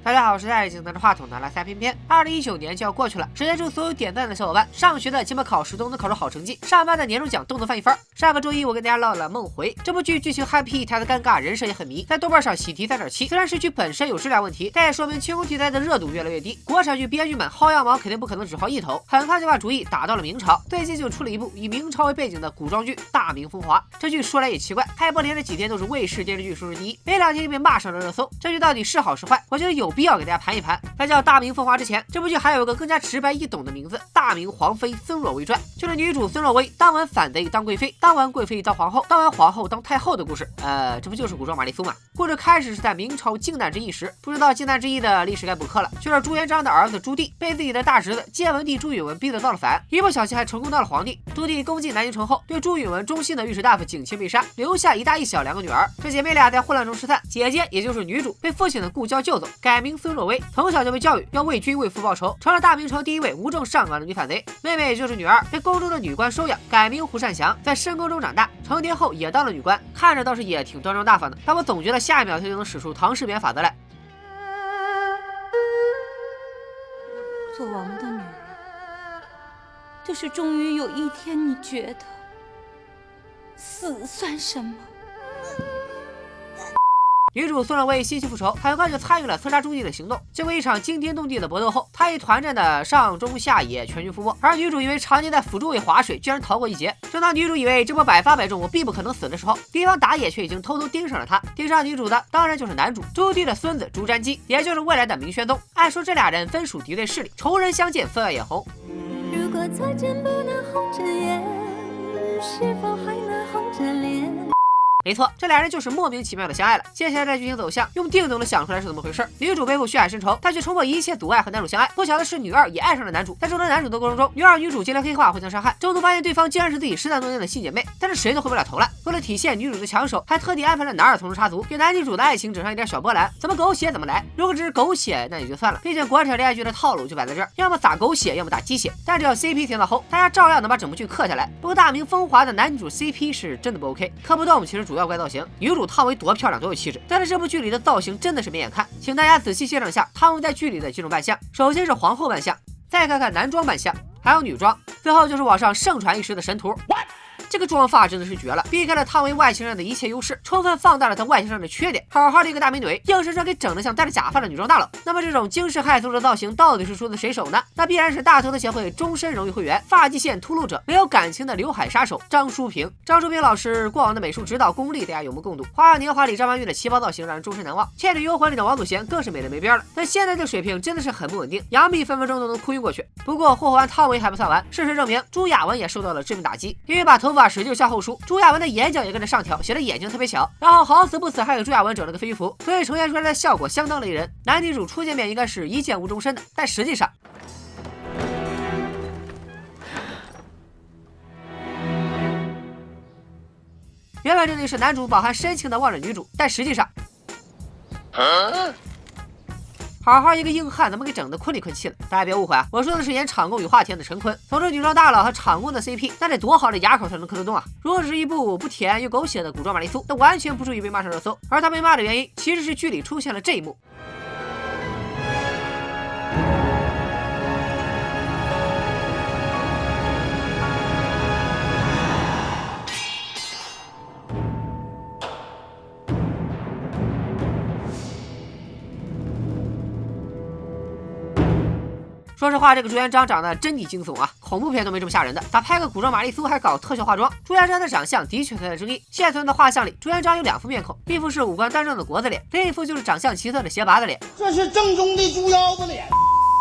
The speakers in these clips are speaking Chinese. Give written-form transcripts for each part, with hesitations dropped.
大家好，我是戴眼镜拿着话筒拿来塞片片。2019年就要过去了，时间祝所有点赞的小伙伴，上学的期末考试都能考出好成绩，上班的年终奖都能翻一番。上个周一我跟大家唠了《梦回》这部剧，剧情憨批，台词尴尬，人设也很迷，在豆瓣上喜提3.7。虽然是剧本身有质量问题，但也说明清宫题材的热度越来越低。国产剧编剧们薅羊毛肯定不可能只薅一头，很快就把主意打到了明朝。最近就出了一部以明朝为背景的古装剧《大明风华》。这剧说来也奇怪，开播连着几天都是卫视电视剧收视第一，没2天就被骂上了热搜。这剧到底是好是坏？我觉得有必要给大家盘一盘。在叫《大明风华》之前，这部剧还有一个更加直白易懂的名字，《大明皇妃孙若薇传》，就是女主孙若薇当完反贼当贵妃，当完贵妃当皇后，当完皇后当太后的故事。这不就是古装玛丽苏吗？故事开始是在明朝靖难之役时，不知道靖难之役的历史该补课了。就是朱元璋的儿子朱棣被自己的大侄子建文帝朱允文逼得造了反，一不小心还成功当了皇帝。朱棣攻进南京城后，对朱允文忠心的御史大夫景钦被杀，留下一大一小2个女儿。这姐妹俩在混乱中失散，姐姐也就是女主被父亲的故交救走，改名孙若薇，从小就被教育要为君为父报仇，成了大明朝第一位无证上岗的女反贼。妹妹也就是女儿，被宫中的女官收养，改名胡善祥，在深宫中长大，成年后也当了女官，看着倒是也挺端庄大方的，但我总觉得下一秒她就能使出唐氏变法则来。做王的女人，就是终于有一天你觉得死算什么。女主孙若薇心系复仇，很快就参与了刺杀朱棣的行动。经过一场惊天动地的搏斗后，她以团战的上中下野全军覆没。而女主因为常年在辅助位划水，居然逃过一劫。正当女主以为这波百发百中，我必不可能死的时候，敌方打野却已经偷偷盯上了她。盯上女主的当然就是男主朱棣的孙子朱瞻基，也就是未来的明宣宗。按说这俩人分属敌对势力，仇人相见分外眼红。如果再见不能红着眼，是否还能红着脸？没错，这俩人就是莫名其妙的相爱了。接下来的剧情走向，用定都能想出来是怎么回事。女主背负血海深仇，但却冲破一切阻碍和男主相爱。不巧的是，女二也爱上了男主。在争夺男主的过程中，女主接连黑化，互相伤害。中途发现对方竟然是自己13多年的亲姐妹，但是谁都回不了头了。为了体现女主的强手，还特地安排了男二从中插足，给男女主的爱情整上一点小波澜。怎么狗血怎么来。如果只是狗血，那也就算了，毕竟国产恋爱剧的套路就摆在这儿，要么撒狗血，要么打鸡血。但只要 CP 甜到齁，大家照样能把整部剧磕下来。不过大明风华的男女主 CP 是真的不 OK， 磕不动其实主要怪造型。女主汤唯多漂亮多有气质，但是这部剧里的造型真的是没眼看。请大家仔细欣赏下汤唯在剧里的几种扮相，首先是皇后扮相，再看看男装扮相，还有女装，最后就是网上盛传一时的神图。这个妆发真的是绝了，避开了汤唯外形上的一切优势，充分放大了她外形上的缺点。好好的一个大美女，硬生生给整得像戴着假发的女装大佬。那么这种惊世骇俗的造型到底是出自谁手呢？那必然是大头的协会终身荣誉会员、发际线秃噜者、没有感情的刘海杀手张淑平。张淑平老师过往的美术指导功力大家有目共睹，《花样年华》里张曼玉的旗袍造型让人终身难忘，《倩女幽魂》里的王祖贤更是美得没边了。但现在这水平真的是很不稳定，杨幂分分钟都能哭晕过去。不过霍霍完汤唯还不算完，事实证明朱亚文也受到了致命打击，因为把头发使劲向后梳，朱亚文的眼角也跟着上挑，显得眼睛特别小。然后好死不死还给朱亚文整了个飞鱼服，所以呈现出来的效果相当雷人。男女主初见面应该是一见无终身的，但实际上原本这里是男主饱含深情的望着女主，但实际上好好一个硬汉，怎么给整得困里困气了？大家别误会啊，我说的是演场贡与华田的陈坤。总之，女装大佬和场贡的 CP， 那得多好的牙口才能磕得动啊！如果只是一部不甜又狗血的古装玛丽苏，那完全不至于被骂上热搜。而他被骂的原因，其实是剧里出现了这一幕。说实话，这个朱元璋长得真的惊悚啊，恐怖片都没这么吓人的。咋拍个古装玛丽苏还搞特效化妆？朱元璋的长相的确存在争议。现存的画像里，朱元璋有2副面孔，一副是五官端正的国字脸，另一副就是长相奇特的斜拔子脸。这是正宗的猪腰子脸。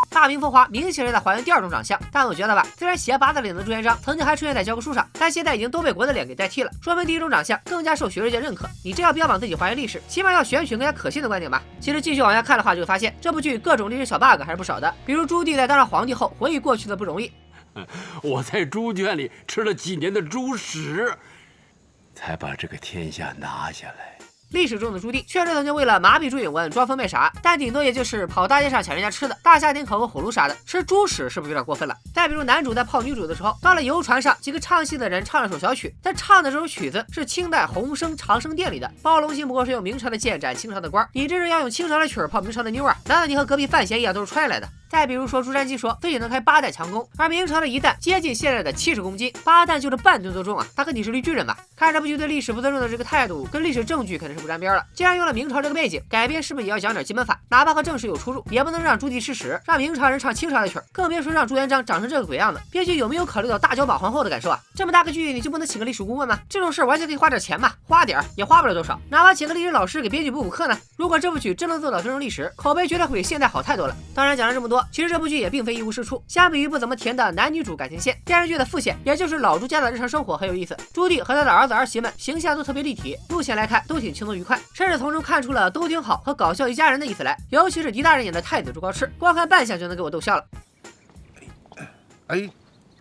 大明风华明显是在还原第2种长相，但我觉得吧，虽然斜拔子脸的朱元璋曾经还出现在教科书上，但现在已经都被国字脸给代替了，说明第1种长相更加受学术界认可。你这要标榜自己还原历史，起码要选取更加可信的观点吧。其实继续往下看的话，就会发现这部剧各种历史小 bug 还是不少的，比如朱棣在当上皇帝后回忆过去的不容易。我在猪圈里吃了几年的猪屎，才把这个天下拿下来。历史中的朱棣确实曾经为了麻痹朱允炆装疯卖傻，但顶多也就是跑大街上抢人家吃的，大夏天烤个火炉啥的，吃猪屎是不是有点过分了？再比如男主在泡女主的时候，到了游船上，几个唱戏的人唱了首小曲，但唱的这首曲子是清代洪升《长生殿》里的，包龙星不过是用明朝的剑斩清朝的官，你这是要用清朝的曲儿泡明朝的妞啊？难道你和隔壁范闲一样都是踹来的？再比如说，朱瞻基说自己能开8弹强弓，而明朝的一弹接近现在的70公斤，8弹就是半吨多重啊！大哥，你是绿巨人吧？看这部剧对历史不尊重的这个态度，跟历史证据肯定是不沾边了。既然用了明朝这个背景，改编是不是也要讲点基本法？哪怕和正史有出入，也不能让朱棣吃屎，让明朝人唱清朝的曲儿，更别说让朱元璋长成这个鬼样子。编剧有没有考虑到大脚宝皇后的感受啊？这么大个剧，你就不能请个历史顾问吗？这种事完全可以花点钱嘛，花点儿也花不了多少，哪怕请个历史老师给编剧补课呢？如果这部剧真能做到尊重历史，口碑绝对会比现在好太多了。当然讲了这么多，其实这部剧也并非一无是处。相比于不怎么甜的男女主感情线，电视剧的副线，也就是老朱家的日常生活很有意思。朱棣和他的儿子儿媳们形象都特别立体，路线来看都挺轻松愉快，甚至从中看出了都挺好和搞笑一家人的意思来。尤其是狄大人演的太子朱高炽，光看扮相就能给我逗笑了。哎，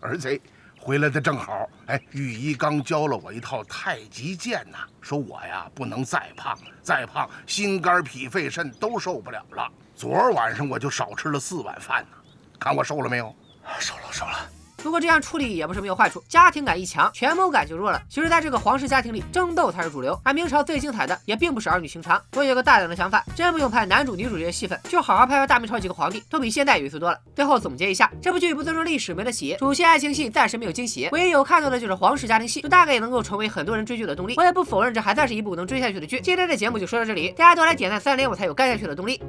儿子回来的正好。哎，御医刚教了我一套太极剑呐，说我呀不能再胖，再胖心肝脾肺肾都受不了了。昨儿晚上我就少吃了4碗饭呢，看我瘦了没有？瘦了。不过这样处理也不是没有坏处，家庭感一强，权谋感就弱了。其实，在这个皇室家庭里，争斗才是主流，而明朝最精彩的也并不是儿女情长。我有个大胆的想法，真不用拍男主女主这些戏份，就好好拍大明朝几个皇帝，都比现代有意思多了。最后总结一下，这部剧不尊重历史没得洗，主线爱情戏暂时没有惊喜，唯一有看头的就是皇室家庭戏，就大概也能够成为很多人追剧的动力。我也不否认这还算是一部能追下去的剧。今天这节目就说到这里，大家都来点赞3连，我才有干下去的动力。